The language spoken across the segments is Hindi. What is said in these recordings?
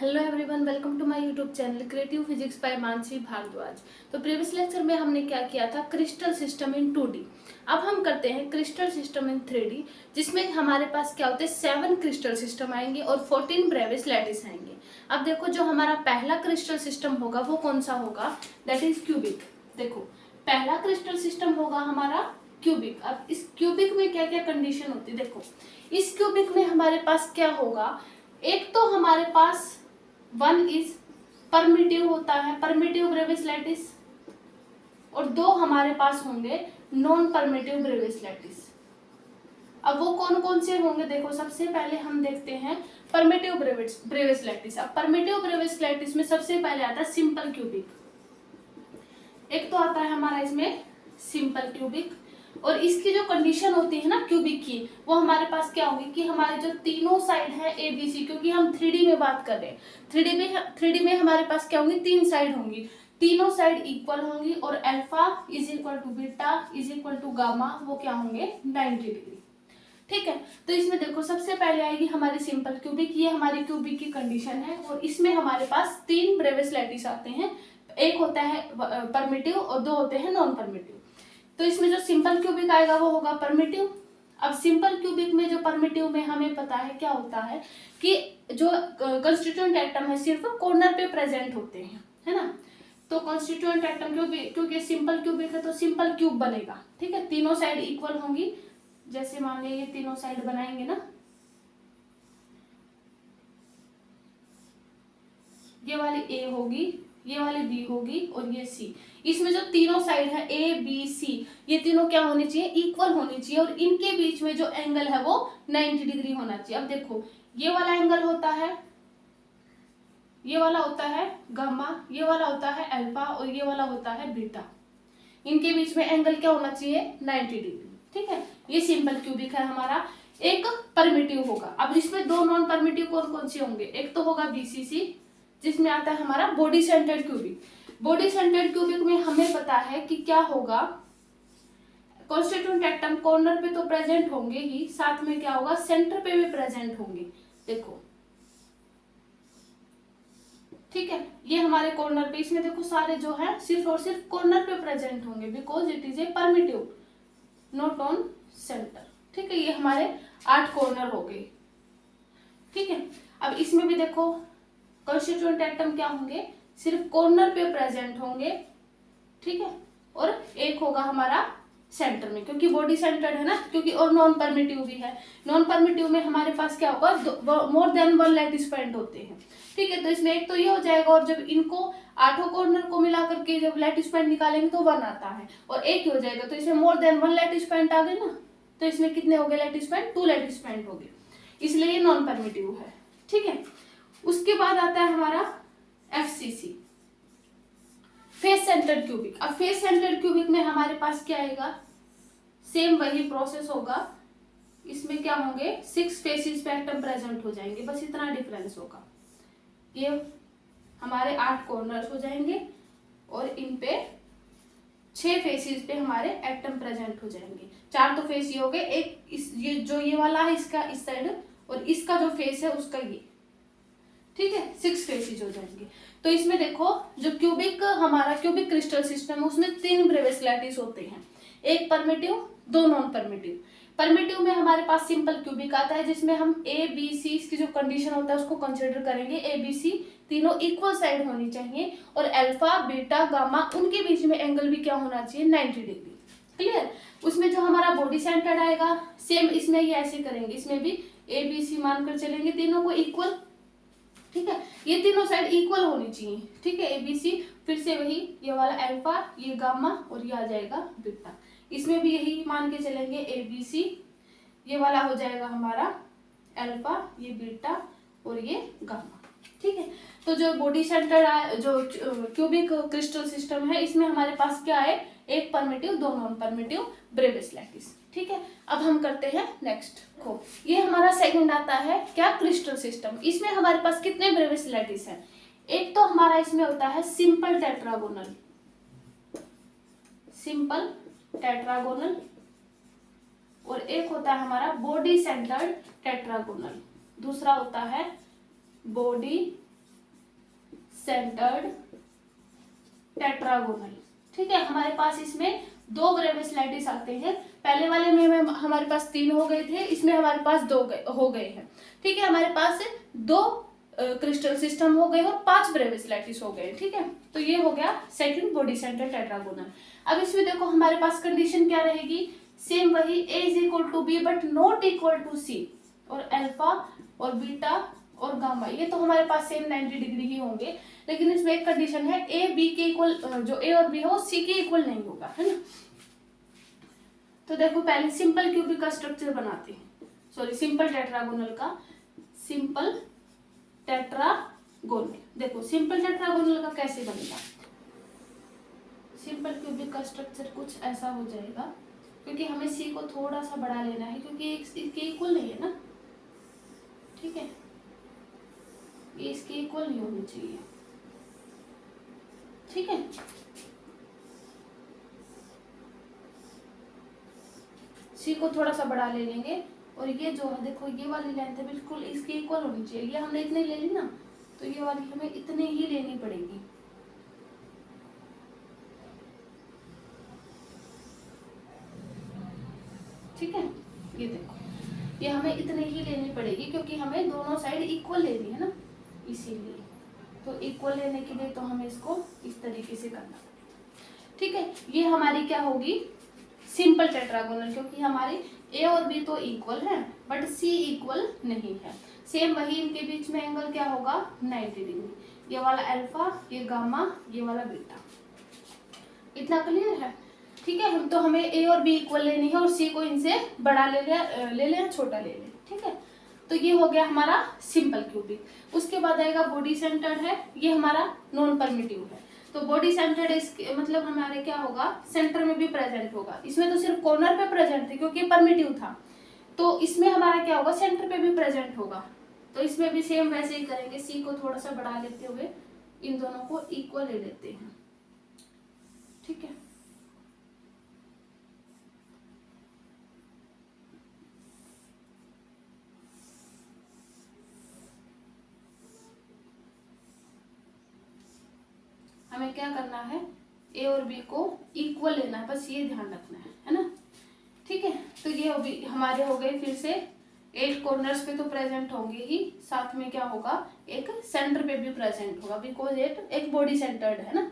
Hello everyone, welcome to my YouTube channel creative physics by Mansi Bhardwaj. तो प्रीवियस लेक्चर में हमने क्या किया था, क्रिस्टल सिस्टम इन 2D। अब हम करते हैं क्रिस्टल सिस्टम इन 3D, जिसमें हमारे पास क्या होते हैं 7 क्रिस्टल सिस्टम आएंगे और 14 ब्रेविस लैटिस आएंगे। अब देखो, जो हमारा पहला क्रिस्टल सिस्टम होगा वो कौन सा होगा, दैट इज क्यूबिक। देखो, पहला क्रिस्टल सिस्टम होगा हमारा क्यूबिक। अब इस क्यूबिक में क्या क्या कंडीशन होती है, देखो इस क्यूबिक में हमारे पास क्या होगा, एक तो हमारे पास वन इज परमिटिव होता है, परमिटिव ब्रेविस लैटिस, और दो हमारे पास होंगे नॉन परमिटिव ब्रेविस लैटिस। अब वो कौन कौन से होंगे, देखो सबसे पहले हम देखते हैं परमिटिव ब्रेविस लैटिस। अब परमिटिव ब्रेविस लैटिस में सबसे पहले आता है सिंपल क्यूबिक। एक तो आता है हमारा इसमें सिंपल क्यूबिक, और इसकी जो कंडीशन होती है ना क्यूबिक की, वो हमारे पास क्या होगी कि हमारे जो तीनों साइड है ए बी सी, क्योंकि हम 3D में बात कर रहे हैं, 3D में हमारे पास क्या होंगी, 3 साइड होंगी, तीनों साइड इक्वल होंगी, और alpha is equal to beta is equal to gamma, वो क्या होंगे 90 डिग्री। ठीक है, तो इसमें देखो सबसे पहले आएगी हमारी सिंपल क्यूबिक, ये हमारी क्यूबिक की कंडीशन है, और इसमें हमारे पास 3 ब्रेविस लैटिस आते हैं, एक होता है परमिटिव और 2 होते हैं नॉन परमिटिव। तो इसमें जो सिंपल क्यूबिक आएगा वो होगा परमिटिव। अब सिंपल क्यूबिक में जो परमिटिव में हमें पता है क्या होता है कि जो कंस्टिट्यूएंट एटम है सिर्फ कॉर्नर पे प्रेजेंट होते हैं, है ना। तो कंस्टिट्यूएंट एटम क्योंकि सिंपल क्यूबिक है तो सिंपल क्यूब बनेगा। ठीक है, तीनों साइड इक्वल होंगी, जैसे मान लीजिए ये तीनों साइड बनाएंगे ना, ये वाली ए होगी, ये वाली बी होगी और ये सी। इसमें जो तीनों साइड है ए बी सी, ये तीनों क्या होनी चाहिए, इक्वल होनी चाहिए, और इनके बीच में जो एंगल है वो 90 डिग्री होना चाहिए। अब देखो, ये वाला एंगल होता है, ये वाला होता है गामा, ये वाला होता है अल्फा, और ये वाला होता है बीटा। इनके बीच में एंगल क्या होना चाहिए, 90 डिग्री। ठीक है, ये सिंपल क्यूबिक है हमारा। एक परमिटिव होगा। अब इसमें 2 नॉन परमिटिव कौन कौन से होंगे, एक तो होगा बीसीसी, जिसमें आता है हमारा body centred cubic. Body centred cubic में हमें पता है कि क्या होगा, कॉन्स्टिट्यूएंट एटम कॉर्नर पे तो प्रेजेंट होंगे ही, साथ में क्या होगा सेंटर पे भी प्रेजेंट होंगे। देखो ठीक है, ये हमारे कॉर्नर पे, इसमें देखो सारे जो है सिर्फ और सिर्फ कॉर्नर पे प्रेजेंट होंगे, because it is a primitive not on centre. ठीक है, ये हमारे 8 कॉर्नर हो गए। ठीक है, अब इसमें भी देखो कंस्टिट्यूएंट एटम क्या होंगे, सिर्फ कॉर्नर पे प्रेजेंट होंगे। ठीक है, और एक होगा हमारा सेंटर में, क्योंकि बॉडी सेंटर्ड है ना, क्योंकि और नॉन परमिटिव भी है। नॉन परमिटिव में हमारे पास क्या होगा, मोर देन 1 लैटिस पॉइंट होते हैं। ठीक है, तो इसमें एक तो ये हो जाएगा, और जब इनको 8 कॉर्नर को मिला करके जब लैटिस पॉइंट निकालेंगे तो 1 आता है, और एक ही हो जाएगा, तो इसमें मोर देन 1 लैटिस पॉइंट आ गए ना, तो इसमें कितने हो गए लैटिस पॉइंट, 2 लैटिस पॉइंट हो गए, इसलिए ये नॉन परमिटिव है। ठीक है, उसके बाद आता है हमारा एफसीसी, फेस सेंटर्ड क्यूबिक। अब फेस सेंटर्ड क्यूबिक में हमारे पास क्या आएगा, सेम वही प्रोसेस होगा। इसमें क्या होंगे 6 फेसेस पे एटम प्रेजेंट हो जाएंगे, बस इतना डिफरेंस होगा। ये हमारे 8 कॉर्नर्स हो जाएंगे, और इन पे 6 फेसेस पे हमारे एटम प्रेजेंट हो जाएंगे। 4 तो फेस ये हो गए, एक ये जो ये वाला है इसका इस साइड, और इसका जो फेस है उसका ये। ठीक है, 6 फेसेज हो जाएंगे। तो इसमें देखो जो क्यूबिक हमारा क्यूबिक क्रिस्टल सिस्टम है उसमें 3 ब्रेविस लैटिस होते हैं, एक परमिटिव 2 नॉन परमिटिव। परमिटिव में हमारे पास सिंपल क्यूबिक आता है, जिसमें हम ए बी सी इसकी जो कंडीशन होता है उसको कंसिडर करेंगे। ए बी सी तीनों इक्वल साइड होनी चाहिए, और अल्फा बीटा गामा उनके बीच में एंगल भी क्या होना चाहिए 90 डिग्री। क्लियर। उसमें जो हमारा बॉडी सेंटर्ड आएगा, सेम इसमें ये ऐसे करेंगे, इसमें भी ए बी सी मानकर चलेंगे, तीनों को इक्वल। ठीक है, ये तीनों साइड इक्वल होनी चाहिए। ठीक है, एबीसी, फिर से वही ये वाला अल्फा, ये गामा, और ये आ जाएगा बीटा। इसमें भी यही मान के चलेंगे, एबीसी, ये वाला हो जाएगा हमारा अल्फा, ये बीटा, और ये गामा। ठीक है, तो जो बॉडी सेंटर जो क्यूबिक क्रिस्टल सिस्टम है, इसमें हमारे पास क्या है, एक primitive 2 non primitive Brevis lattice. ठीक है, अब हम करते हैं नेक्स्ट को। ये हमारा सेकंड आता है क्या, क्रिस्टल सिस्टम। इसमें हमारे पास कितने ब्रेविस लैटिस हैं, एक तो हमारा इसमें होता है सिंपल टेट्रागोनल, सिंपल टेट्रागोनल, और एक होता है हमारा बॉडी सेंटर्ड टेट्रागोनल, दूसरा होता है बॉडी सेंटर्ड टेट्रागोनल। ठीक है, हमारे पास इसमें 2 ब्रेविस लैटिस आते हैं। पहले वाले में हमारे पास 3 हो गए थे, इसमें हमारे पास 2 हो गए हैं। ठीक है, हमारे पास 2 क्रिस्टल सिस्टम हो गए और 5 ब्रेविस लैटिस हो गए। ठीक है, तो ये हो गया सेकंड बॉडी सेंटर टेट्रागोनल। अब इसमें देखो हमारे पास कंडीशन क्या रहेगी, सेम वही, A is equal to B but not equal to C, और अल्फा और बीटा और गामा ये तो हमारे पास सेम 90 डिग्री ही होंगे, लेकिन इसमें एक कंडीशन है, ए बी के इक्वल, जो ए और बी है वो सी के इक्वल नहीं होगा, है ना। तो देखो पहले सिंपल क्यूबिक का स्ट्रक्चर बनाते हैं, सॉरी सिंपल टेट्रागोनल का, सिंपल टेट्रागोनल। देखो सिंपल टेट्रागोनल का कैसे बनेगा, सिंपल क्यूबिक का स्ट्रक्चर कुछ ऐसा हो जाएगा, क्योंकि हमें सी को थोड़ा सा बढ़ा लेना है, क्योंकि इसके इक्वल नहीं है ना। ठीक है, ये इसके इक्वल नहीं होनी चाहिए। ठीक है, सी को थोड़ा सा बढ़ा ले लेंगे, और ये जो है देखो ये वाली लेंथ है बिल्कुल इसके इक्वल होनी चाहिए। ये हमने इतने ले ली ना, तो ये वाली हमें इतने ही लेनी पड़ेगी। ठीक है, ये देखो ये हमें इतने ही लेनी पड़ेगी, क्योंकि हमें दोनों साइड इक्वल लेनी है ना, इसीलिए। तो इक्वल लेने के लिए तो हमें इसको इस तरीके से करना पड़ेगा। ठीक है, ये हमारी क्या होगी, सिंपल टेट्रागोनल, क्योंकि हमारे ए और बी तो इक्वल है बट सी इक्वल नहीं है। सेम वही इनके बीच में एंगल क्या होगा, 90 डिग्री। ये वाला अल्फा, ये गामा, ये वाला बीटा। इतना क्लियर है। ठीक है, हम तो हमें ए और बी इक्वल लेनी है, और सी को इनसे बड़ा ले ले छोटा ले ले। ठीक है, तो ये हो गया हमारा सिंपल क्यूबिक। उसके बाद आएगा बॉडी सेंटर्ड है, ये हमारा नॉन परमिटिव है। तो बॉडी सेंटर्ड इसके मतलब हमारे क्या होगा, सेंटर में भी प्रेजेंट होगा। इसमें तो सिर्फ कॉर्नर पे प्रेजेंट थे क्योंकि परमिटिव था, तो इसमें हमारा क्या होगा, सेंटर पे भी प्रेजेंट होगा। तो इसमें भी सेम वैसे ही करेंगे, सी को थोड़ा सा बढ़ा लेते हुए इन दोनों को इक्वल ले लेते हैं। ठीक है, हमें क्या करना है, ए और बी को इक्वल लेना है, बस ये ध्यान रखना है ना। ठीक है, तो ये हमारे हो गए फिर से 8 कॉर्नर्स पे तो प्रेजेंट होंगे ही, साथ में क्या होगा, एक सेंटर पे भी प्रेजेंट होगा, बिकॉज एक बॉडी सेंटर्ड है ना।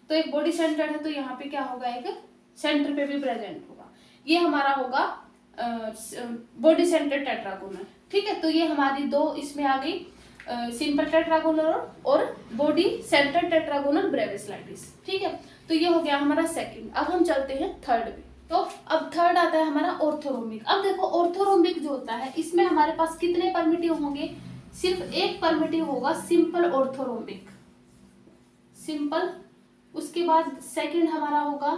तो एक बॉडी सेंटर्ड है तो यहाँ पे क्या होगा, एक सेंटर पे भी प्रेजेंट होगा। ये हमारा होगा बॉडी सेंटर्ड टेट्रागोनल। ठीक है, तो ये हमारी 2 इसमें आ गई, सिंपल टेट्रागोनल और body centre tetragonal Brevis lattice. ठीक है, तो ये हो गया हमारा सेकंड। अब हम चलते हैं थर्ड पे। तो अब थर्ड आता है हमारा ऑर्थोरोम्बिक। अब देखो ऑर्थोरोम्बिक जो होता है, इसमें हमारे पास कितने परमिटिव होंगे, सिर्फ एक परमिटिव होगा, सिंपल ऑर्थोरोम्बिक, सिंपल। उसके बाद सेकंड हमारा होगा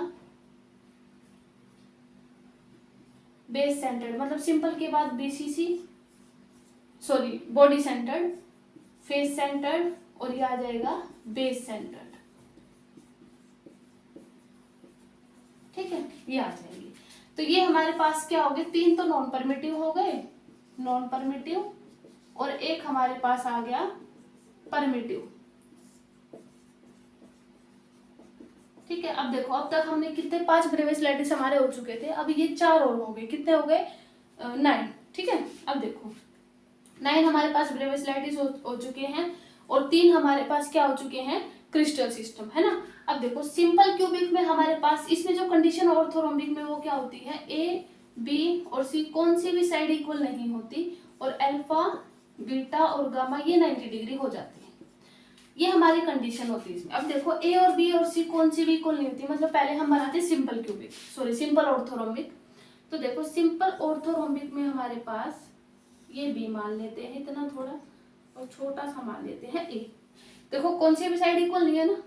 बेस सेंटर्ड, मतलब सिंपल के बाद BCC, sorry body centred, face centred, और ये आ जाएगा बेस सेंटर्ड। ठीक है, ये आ जाएगी। तो ये हमारे पास क्या हो गए, 3 तो नॉन परमिटिव हो गए, नॉन परमिटिव, और एक हमारे पास आ गया परमिटिव। ठीक है, अब देखो अब तक हमने कितने 5 ब्रेविस लैटिस हमारे हो चुके थे, अब ये 4 और हो गए, कितने हो गए 9। ठीक है, अब देखो 9 हमारे पास ब्रेविस लैटिस हो चुके हैं, और 3 हमारे पास क्या हो चुके हैं, क्रिस्टल सिस्टम, है ना। अब देखो सिंपल क्यूबिक में हमारे पास, इसमें जो कंडीशन ऑर्थोरोम्बिक में वो क्या होती है, ए बी और सी कौन सी भी साइड इक्वल नहीं होती, और अल्फा बीटा और गामा ये 90 डिग्री हो जाती है। ये हमारी कंडीशन होती है इसमें। अब देखो ए और बी और सी कौन सी भी इक्वल नहीं होती, मतलब पहले हम बनाते simple cubic, sorry simple orthorhombic. तो देखो सिंपल ऑर्थोरोम्बिक में हमारे पास ये बी मान लेते हैं इतना थोड़ा, और छोटा सा मान लेते हैं ए। देखो कौन सी भी साइड इक्वल नहीं है ना,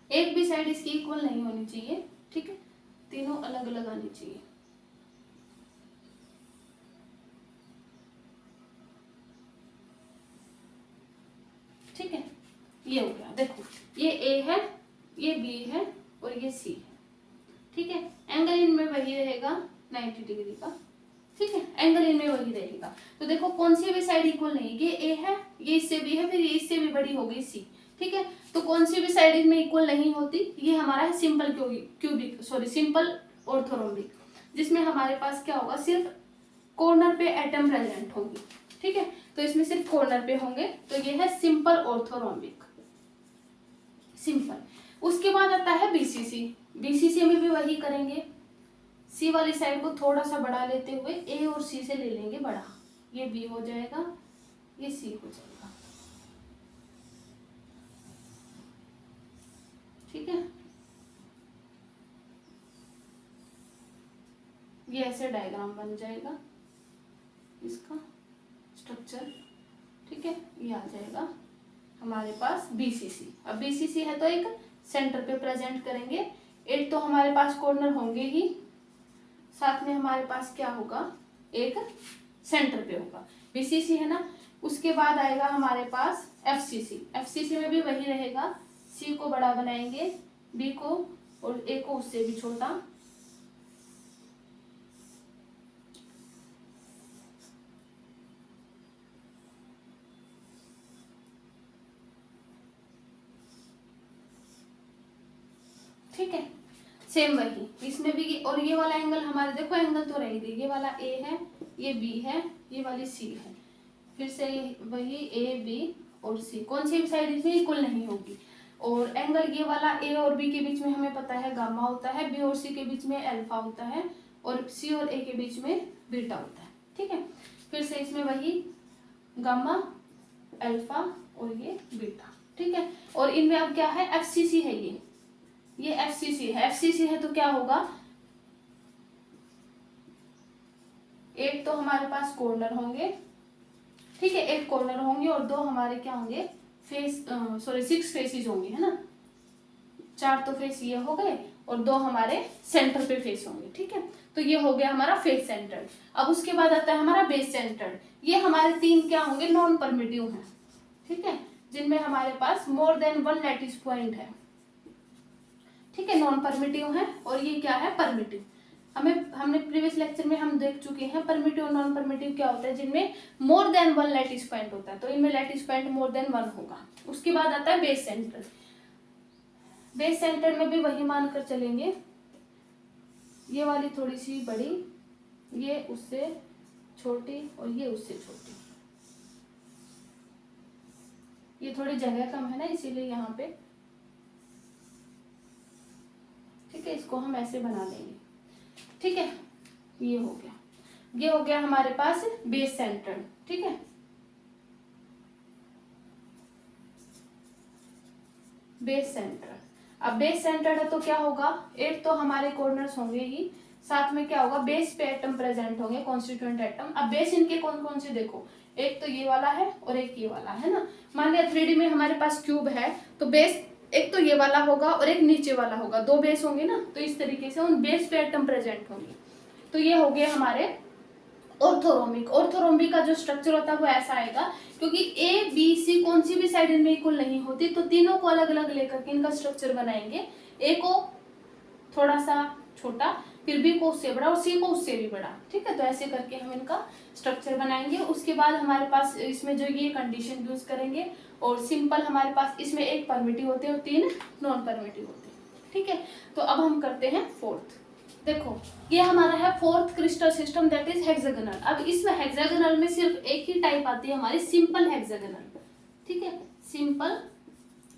एक भी साइड इसकी इक्वल नहीं होनी चाहिए। ठीक है, तीनों अलग अलग आनी चाहिए। ठीक है, ये हो गया। देखो ये ए है, ये बी है, और ये सी है। ठीक है, एंगल इनमें वही रहेगा 90 डिग्री का। ठीक है, एंगल इनमें वही रहेगा। तो देखो कौन सी भी साइड इक्वल नहीं, ये ए है, ये इससे भी है, फिर ये इससे भी बड़ी हो गई सी। ठीक है, तो कौन सी भी साइड इसमें इक्वल नहीं होती, ये हमारा है simple cubic sorry simple orthorhombic, जिसमें हमारे पास क्या होगा, सिर्फ कॉर्नर पे एटम प्रेजेंट होंगी। ठीक है, तो इसमें सिर्फ कॉर्नर पे होंगे, तो ये है सिंपल ऑर्थोरोम्बिक, सिंपल। उसके बाद आता है बीसीसी। बीसीसी में भी वही करेंगे, सी वाली साइड को थोड़ा सा बढ़ा लेते हुए ए और सी से ले लेंगे बड़ा, ये बी हो जाएगा, ये सी हो जाएगा। ठीक है, ये ऐसे डायग्राम बन जाएगा इसका स्ट्रक्चर। ठीक है, ये आ जाएगा हमारे पास बीसीसी। अब बीसीसी है तो एक सेंटर पे प्रेजेंट करेंगे, एक तो हमारे पास कॉर्नर होंगे ही, साथ में हमारे पास क्या होगा, एक सेंटर पे होगा, बीसीसी है ना। उसके बाद आएगा हमारे पास एफसीसी। एफसीसी में भी वही रहेगा, सी को बड़ा बनाएंगे, बी को और ए को उससे भी छोटा। ठीक है, सेम वही इसमें भी, और ये वाला एंगल हमारे देखो एंगल तो रहेगी, ये वाला ए है, ये बी है, ये वाली सी है, फिर से वही ए बी और सी, कौन सी भी साइड इसमें इक्वल नहीं होगी। और एंगल ये वाला ए और बी के बीच में हमें पता है गामा होता है, बी और सी के बीच में अल्फा होता है, और सी और ए के बीच में बीटा होता है। ठीक है, फिर से इसमें वही गामा, अल्फा और ये बीटा। ठीक है, और इनमें अब क्या है, एफसीसी है, ये एफसीसी है। एफसीसी है तो क्या होगा, एक तो हमारे पास कॉर्नर होंगे, ठीक है, एक कॉर्नर होंगे और दो हमारे क्या होंगे, फेस सॉरी 6 फेसेस होंगे, है ना, 4 तो फेस ये हो गए और 2 हमारे सेंटर पे फेस होंगे। ठीक है, तो ये हो गया हमारा फेस सेंटर्ड। अब उसके बाद आता है हमारा बेस सेंटर्ड। ये हमारे 3 क्या होंगे, नॉन परमिटिव हैं। ठीक है, जिनमें हमारे पास मोर देन 1 लैटिस पॉइंट है। ठीक है, नॉन परमिटिव है, और ये क्या है, परमिटिव। हमने प्रीवियस लेक्चर में हम देख चुके हैं परमिटिव और नॉन परमिटिव क्या होता है, जिनमें मोर देन 1 लैटिस पॉइंट होता है, तो इनमें लैटिस पॉइंट मोर देन 1 होगा। उसके बाद आता है बेस सेंटर। बेस सेंटर में भी वही मानकर चलेंगे, ये वाली थोड़ी सी बड़ी, ये उससे छोटी और ये उससे छोटी, ये थोड़ी जगह कम है ना इसीलिए यहाँ पे। ठीक है, इसको हम ऐसे बना लेंगे। ठीक है, ये हो गया, ये हो गया हमारे पास बेस सेंटर। ठीक है, बेस सेंटर। अब बेस सेंटर है तो क्या होगा, एक तो हमारे कॉर्नर्स होंगे ही, साथ में क्या होगा, बेस पे एटम प्रेजेंट होंगे, कॉन्स्टिट्यूएंट एटम। अब बेस इनके कौन कौन से देखो, एक तो ये वाला है और एक ये वाला है ना। मान लिया 3D में हमारे पास क्यूब है, तो बेस एक तो ये वाला होगा और एक नीचे वाला होगा, 2 बेस होंगे ना, तो इस तरीके से उन बेस पे एटम प्रेजेंट होंगे। तो ये हो गए हमारे ऑर्थोरोम्बिक। ऑर्थोरोम्बिक का जो स्ट्रक्चर होता है वो ऐसा आएगा, क्योंकि ए बी सी कौन सी भी साइड इनमें इक्वल नहीं होती, तो तीनों को अलग अलग लेकर के इनका स्ट्रक्चर बनाएंगे। ए को थोड़ा सा छोटा, फिर बी को उससे बड़ा और सी को उससे भी बड़ा। ठीक है, तो ऐसे करके हम इनका स्ट्रक्चर बनाएंगे। उसके बाद हमारे पास इसमें जो ये कंडीशन यूज करेंगे, और सिंपल हमारे पास इसमें 1 परमिटिव होते हैं और 3 नॉन परमिटिव होते हैं। ठीक है, तो अब हम करते हैं 4th। देखो ये हमारा है 4th crystal system, that is hexagonal. अब इसमें हेक्सागोनल में सिर्फ एक ही टाइप आती है हमारी, सिंपल हेक्सागोनल। ठीक है, सिंपल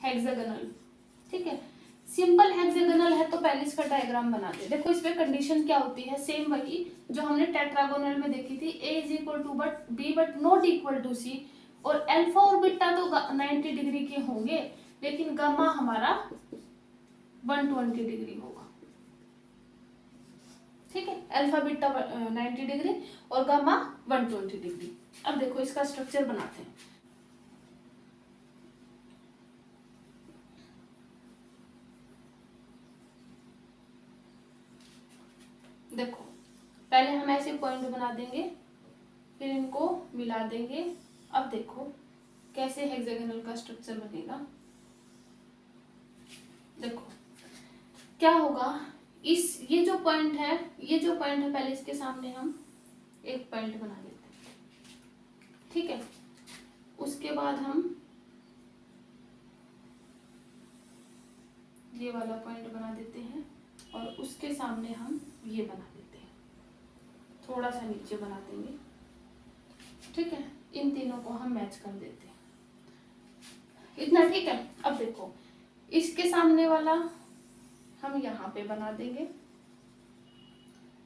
हेक्सागोनल। ठीक है, सिंपल हेक्सागोनल है तो पहले इसका डायग्राम बनाते हैं। देखो इसमें कंडीशन क्या होती है, सेम वही जो हमने टेट्रागोनल में देखी थी, A is equal to but B but not equal to C, और अल्फा और बीटा तो 90 डिग्री के होंगे, लेकिन गामा हमारा 120 डिग्री होगा। ठीक है, अल्फा बीटा 90 डिग्री और गामा 120 डिग्री। अब देखो इसका स्ट्रक्चर बनाते हैं। देखो पहले हम ऐसे पॉइंट बना देंगे, फिर इनको मिला देंगे। अब देखो कैसे हेक्सागोनल का स्ट्रक्चर बनेगा। देखो क्या होगा, ये जो पॉइंट है पहले इसके सामने हम एक पॉइंट बना लेते हैं, ठीक है। उसके बाद हम ये वाला पॉइंट बना देते हैं और उसके सामने हम ये बना देते हैं, थोड़ा सा नीचे बना देंगे, ठीक है। इन तीनों को हम मैच कर देते हैं, इतना ठीक है। अब देखो इसके सामने वाला हम यहाँ पे बना देंगे,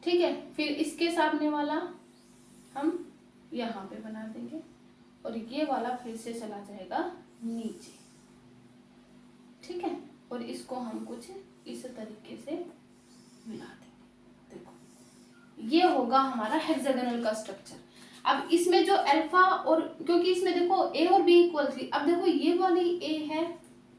ठीक है। फिर इसके सामने वाला हम यहाँ पे बना देंगे और ये वाला फिर से चला जाएगा नीचे, ठीक है। और इसको हम कुछ इस तरीके से मिला देंगे। देखो ये होगा हमारा हेक्सागोनल का स्ट्रक्चर। अब इसमें जो अल्फा और, क्योंकि इसमें देखो ए और बी इक्वल थी, अब देखो ये वाली ए है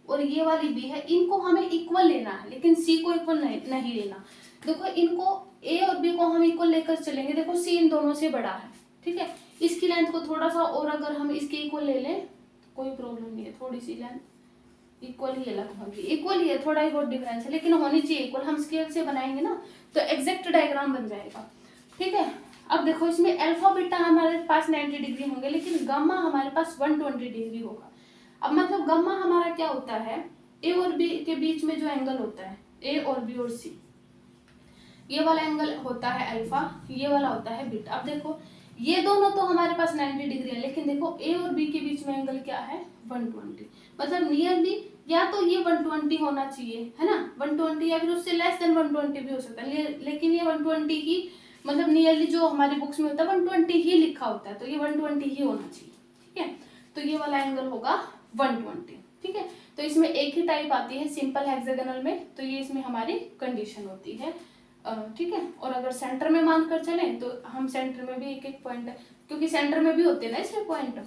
और ये वाली बी है, इनको हमें इक्वल लेना है, लेकिन सी को इक्वल नहीं लेना। देखो इनको ए और बी को हम इक्वल लेकर चलेंगे, देखो सी इन दोनों से बड़ा है, ठीक है। इसकी लेंथ को थोड़ा सा और अगर हम इसके इक्वल ले लें कोई प्रॉब्लम नहीं है, थोड़ी सी लेंथ इक्वल ही है, लगभग इक्वल ही है, थोड़ा ही बहुत डिफरेंस है, लेकिन होनी चाहिए इक्वल। हम स्केल से बनाएंगे ना तो एग्जैक्ट डायग्राम बन जाएगा, ठीक है। अब देखो इसमें अल्फा बीटा हमारे पास 90 डिग्री होंगे, लेकिन गामा हमारे पास 120 डिग्री होगा। अब मतलब गामा हमारा क्या होता है, ए और बी के बीच में जो एंगल होता है, ए और बी और सी, ये वाला एंगल होता है अल्फा, ये वाला होता है बीटा। अब देखो ये दोनों तो हमारे पास 90 डिग्री है, लेकिन देखो ए और बी के बीच में एंगल क्या है 120, मतलब नियरली या तो ये 120 होना चाहिए, है ना, 120 या फिर उससे लेस देन 120 भी हो सकता है, लेकिन ये 120 ही, मतलब नियरली जो हमारी बुक्स में होता है 120 ही लिखा होता है, तो ये 120 ही होना चाहिए, ठीक है। तो ये वाला एंगल होगा 120, ठीक है। तो इसमें एक ही टाइप आती है सिंपल हेक्सागोनल में, तो ये इसमें हमारी कंडीशन होती है, ठीक है। और अगर सेंटर में मान कर चले तो हम सेंटर में भी एक एक पॉइंट, क्योंकि सेंटर में भी होते हैं ना इसमें पॉइंट,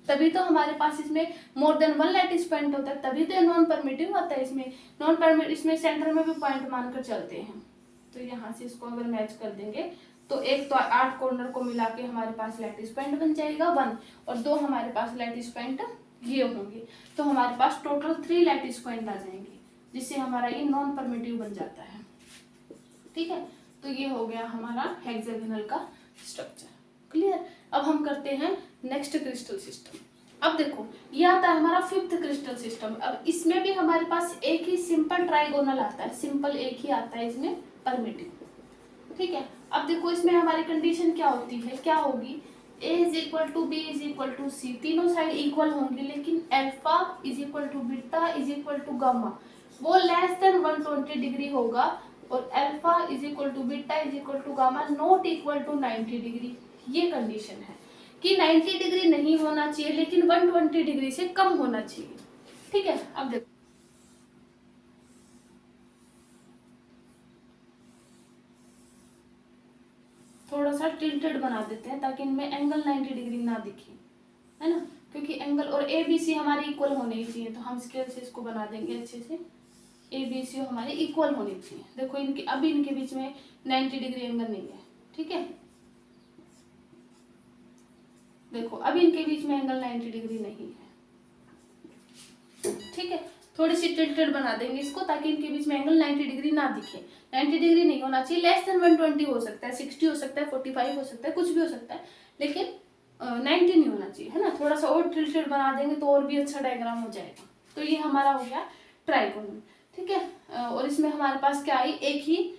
तभी तो हमारे पास इसमें more than one lattice point होता है, तभी तो नॉन परमिटिव होता है। इसमें नॉन परमिटिव, इसमें सेंटर में भी पॉइंट मानकर चलते हैं। तो यहाँ से इसको अगर मैच कर देंगे तो एक तो 8 कॉर्नर को मिला के हमारे पास लैटिस पॉइंट बन जाएगा 1, और 2 हमारे पास लैटिस पॉइंट ये होंगे, तो हमारे पास टोटल 3 लैटिस पॉइंट आ जाएंगे, जिससे हमारा ये नॉन परमिटिव बन जाता है, ठीक है। तो ये हो गया हमारा हेक्सागोनल का स्ट्रक्चर, क्लियर। अब हम करते हैं नेक्स्ट क्रिस्टल सिस्टम। अब देखो ये आता है हमारा 5th क्रिस्टल सिस्टम। अब इसमें भी हमारे पास एक ही सिंपल ट्राइगोनल आता है, सिंपल एक ही आता है इसमें परमिटिव, ठीक है। अब देखो इसमें हमारी कंडीशन क्या होती है, क्या होगी, a is equal to B is equal to C, तीनों साइड इक्वल होंगी, लेकिन alpha is equal to beta is equal to gamma वो लेस देन 120 डिग्री होगा, और alpha is equal to beta is equal to gamma not equal to 90 degree. ये कंडीशन है कि 90 डिग्री नहीं होना चाहिए, लेकिन 120 डिग्री से कम होना चाहिए, ठीक है। अब देखो थोड़ा सा टिल्टेड बना देते हैं ताकि इनमें एंगल 90 डिग्री ना दिखे, है ना, क्योंकि एंगल और ए बी सी हमारे इक्वल होने ही चाहिए, तो हम स्केल से इसको बना देंगे अच्छे से, ए बी सी हमारे इक्वल होने चाहिए। देखो इनके अभी इनके बीच में 90 डिग्री एंगल नहीं है, ठीक है। देखो अभी इनके बीच में एंगल 90 डिग्री नहीं है, ठीक है। थोड़ी सी टिल्टेड बना देंगे इसको ताकि इनके बीच में एंगल 90 डिग्री ना दिखे। 90 डिग्री नहीं होना चाहिए, लेस देन 120 हो सकता है, 60 हो सकता है, 45 हो सकता है, कुछ भी हो सकता है, लेकिन 90 नहीं होना चाहिए, है ना। थोड़ा सा और टिल्टेड बना देंगे तो और भी अच्छा डायग्राम हो जाएगा। तो ये हमारा हो गया ट्राइगोनल, ठीक है। और इसमें हमारे पास क्या आई, एक ही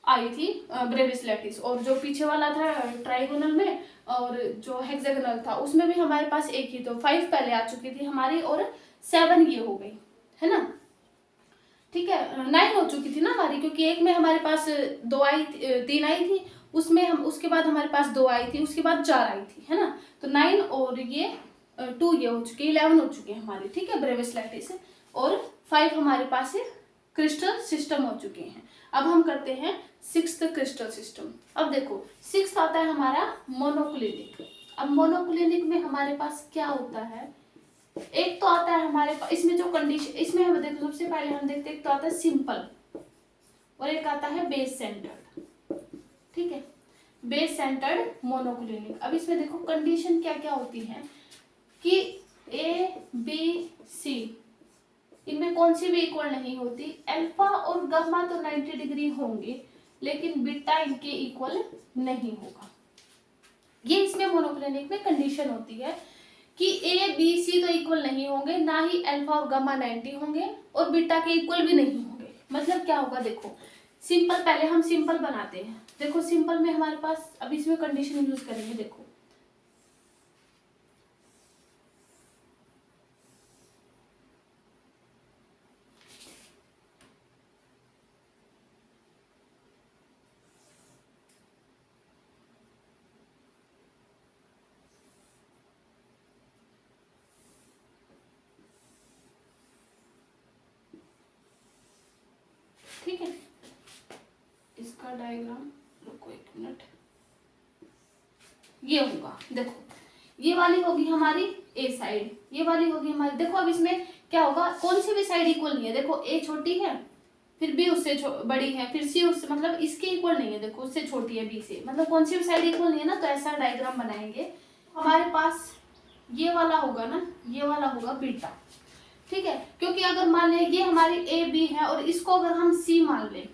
आई थी ब्रेविस लैटिस, और जो पीछे वाला था ट्राइगोनल में और जो हेक्सागोनल था उसमें भी हमारे पास एक ही, तो 5 पहले आ चुकी थी हमारी और 7 ये हो गई, है ना, ठीक है। 9 हो चुकी थी ना हमारी, क्योंकि एक में हमारे पास 3 आई थी, उसमें हम उसके बाद हमारे पास 2 आई थी, उसके बाद 4 आई थी, है ना। तो 9 और ये 2 ये हो चुके, 11 हो चुके हैं हमारे, ठीक है, ब्रेविस लैटिस, और 5 हमारे पास क्रिस्टल सिस्टम हो चुके हैं। अब हम करते हैं 6th क्रिस्टल सिस्टम। अब देखो 6th आता है हमारा मोनोक्लिनिक। अब मोनोक्लिनिक में हमारे पास क्या होता है, एक तो आता है हमारे पास, इसमें जो कंडीशन, इसमें हम देखो सबसे पहले हम देखते हैं, एक तो आता है सिंपल और एक आता है बेस सेंटर्ड, ठीक है, बेस सेंटर्ड मोनोक्लिनिक। अब इसमें देखो कंडीशन क्या क्या होती है कि ए बी सी इनमें कौन सी भी इक्वल नहीं होती, अल्फा और गामा तो 90 डिग्री होंगे, लेकिन बीटा इनके इक्वल नहीं होगा, ये इसमें मोनोक्लिनिक में कंडीशन होती है कि ए बी सी तो इक्वल नहीं होंगे, ना ही अल्फा और गामा 90 होंगे और बीटा के इक्वल भी नहीं होंगे। मतलब क्या होगा, देखो सिंपल, पहले हम सिंपल बनाते हैं। देखो सिंपल में हमारे पास, अब इसमें कंडीशन यूज करेंगे। देखो ठीक है, इसका डायग्राम, रुको एक मिनट, ये होगा। देखो ये वाली होगी हमारी ए साइड, ये वाली होगी हमारी, देखो अब इसमें क्या होगा, कौन सी भी साइड इक्वल नहीं है। देखो ए छोटी है, फिर बी उससे बड़ी है, फिर सी उससे, मतलब इसके इक्वल नहीं है। देखो उससे छोटी है बी से, मतलब कौन सी भी साइड इक्वल नहीं है ना। तो ऐसा डायग्राम बनाएंगे। हमारे पास ये वाला होगा ना, ये वाला होगा बीटा, ठीक है। क्योंकि अगर मान लें ये हमारी ए बी है और इसको अगर हम सी मान लें,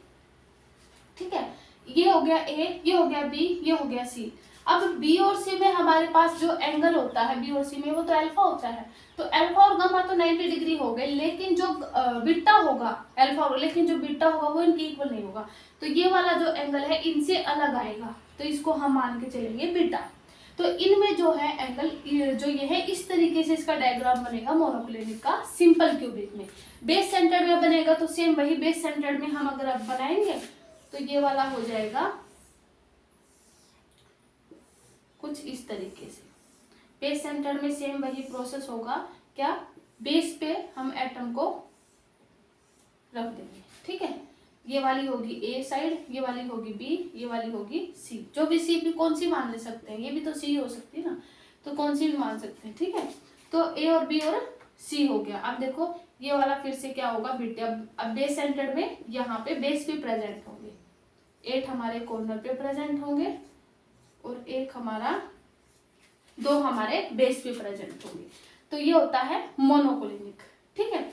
ठीक है, ये हो गया ए, ये हो गया बी, ये हो गया सी। अब बी और सी में हमारे पास जो एंगल होता है बी और सी में, वो तो अल्फा होता है। तो अल्फा और गामा तो 90 डिग्री हो गए, लेकिन जो बीटा होगा अल्फा और, लेकिन जो बीटा होगा वो इनके इक्वल नहीं होगा। तो ये वाला जो एंगल है इनसे अलग आएगा, तो इसको हम मान के चलेंगे बीटा। तो इनमें जो है एंगल, जो ये है, इस तरीके से इसका डायग्राम बनेगा मोनोक्लिनिक का सिंपल क्यूबिक में। बेस सेंटर्ड में बनेगा तो सेम वही बेस सेंटर्ड में हम अगर अब बनाएंगे तो ये वाला हो जाएगा कुछ इस तरीके से। बेस सेंटर में सेम वही प्रोसेस होगा, क्या, बेस पे हम एटम को रख देंगे, ठीक है। ये वाली होगी ए साइड, ये वाली होगी बी, ये वाली होगी सी। जो भी सी भी कौन सी मान ले सकते हैं, ये भी तो सी हो सकती है ना, तो कौन सी भी मान सकते हैं, ठीक है। तो ए और बी और सी हो गया। अब देखो ये वाला फिर से क्या होगा, बीटा। अब बेस सेंटर में यहाँ पे बेस भी प्रेजेंट होंगे, 8 हमारे कॉर्नर पे प्रेजेंट होंगे और एक हमारा, 2 हमारे बेस पे प्रेजेंट होंगे। तो ये होता है मोनोक्लिनिक, ठीक है।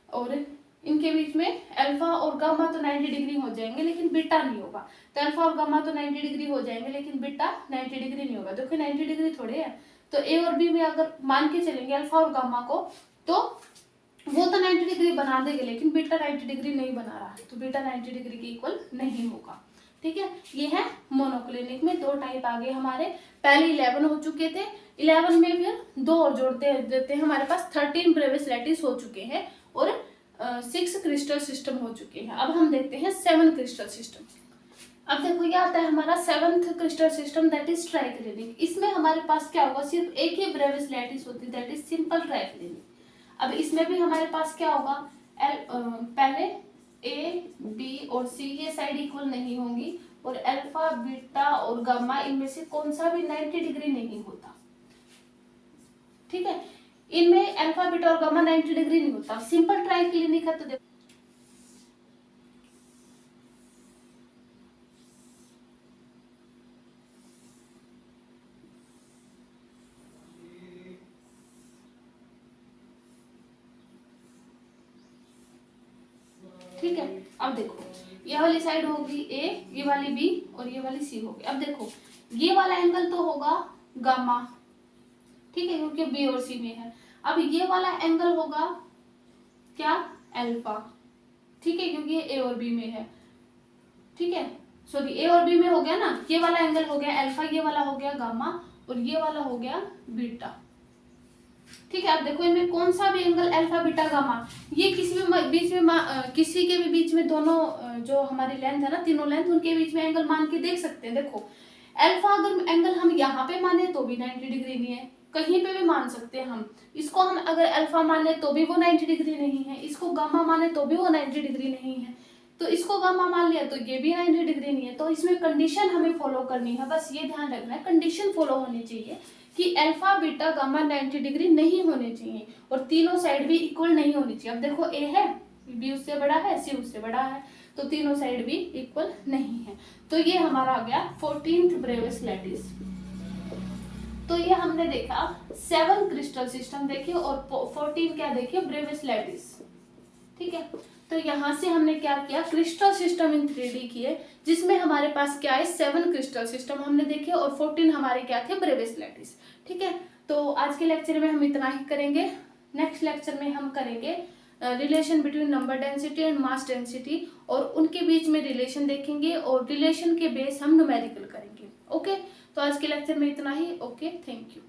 और इनके बीच में अल्फा और गामा तो 90 डिग्री हो जाएंगे, लेकिन बीटा नहीं होगा। तो अल्फा और गामा तो 90 डिग्री हो जाएंगे, लेकिन बीटा 90 डिग्री नहीं होगा। देखो 90 डिग्री थोड़े है। तो ए और बी में अगर मान के चलेंगे अल्फा और गामा को, तो वो तो 90 डिग्री बना देंगे, लेकिन बीटा 90 डिग्री नहीं बना रहा है, तो बीटा 90 डिग्री के इक्वल नहीं होगा, ठीक है। ये है मोनोक्लिनिक में 2 टाइप आ गए हमारे। पहले 11 हो चुके थे, 11 में फिर 2 और जोड़ते देते हैं, हमारे पास 13 ब्रेविस लैटिस हो चुके हैं और 6 क्रिस्टल सिस्टम हो चुके हैं। अब हम देखते हैं 7 क्रिस्टल सिस्टम। अब देखो ये आता है हमारा 7th crystal system, that is triclinic. इसमें हमारे पास क्या होगा, सिर्फ एक ही ब्रेविस लैटिस होती है, दैट इज सिंपल ट्राइक्लिनिक। अब इसमें भी हमारे पास क्या होगा, पहले ए बी और सी ये साइड इक्वल नहीं होंगी, और अल्फा बीटा और गामा इनमें से कौन सा भी 90 डिग्री नहीं होता, ठीक है। इनमें अल्फा बीटा और गामा 90 डिग्री नहीं होता। सिंपल ट्राइक्लिनिक है तो देखो ठीक है। अब देखो ये वाली साइड होगी ए, ये वाली बी और ये वाली सी होगी। अब देखो ये वाला एंगल तो होगा गामा, ठीक है, क्योंकि बी और सी में है। अब ये वाला एंगल होगा क्या, अल्फा, ठीक है, क्योंकि ये ए और बी में है, ठीक है। सॉरी ए और बी में हो गया ना, ये वाला एंगल हो गया अल्फा, ये वाला हो गया गामा और ये वाला हो गया बीटा, ठीक है। अब देखो इनमें कौन सा भी एंगल अल्फा बीटा गामा, ये किसी भी बीच में किसी के भी बीच में दोनों जो हमारी लेंथ है ना, तीनों लेंथ, उनके बीच में एंगल मान के देख सकते हैं। देखो अल्फा अगर एंगल हम यहाँ पे माने तो भी 90 डिग्री नहीं है, कहीं पे भी मान सकते हैं हम इसको। हम अगर अल्फा माने तो भी वो 90 डिग्री नहीं है, इसको गामा माने तो भी वो 90 डिग्री नहीं है, तो इसको गामा मान लिया तो ये भी 90 डिग्री नहीं है। तो इसमें कंडीशन हमें फॉलो करनी है, बस ये ध्यान रखना है, कंडीशन फॉलो होनी चाहिए कि अल्फा बीटा गामा 90 डिग्री नहीं होने चाहिए और तीनों साइड भी इक्वल नहीं होनी चाहिए। अब देखो ए है, बी उससे बड़ा है, सी उससे बड़ा है, तो तीनों साइड भी इक्वल नहीं है। तो ये हमारा आ गया 14th ब्रेविस लैटिस। तो ये हमने देखा 7 क्रिस्टल सिस्टम देखे और 14 क्या देखे, ब्रेविस लैटिस, ठीक है। तो यहाँ से हमने क्या किया, क्रिस्टल सिस्टम इन 3D किए, जिसमें हमारे पास क्या है 7 क्रिस्टल सिस्टम हमने देखे और 14 हमारे क्या थे ब्रेविस लैटिस। ठीक है, तो आज के लेक्चर में हम इतना ही करेंगे। नेक्स्ट लेक्चर में हम करेंगे relation between number density and mass density, और उनके बीच में रिलेशन देखेंगे और रिलेशन के बेस हम न्यूमेरिकल करेंगे। ओके, तो आज के लेक्चर में इतना ही। Okay, thank you.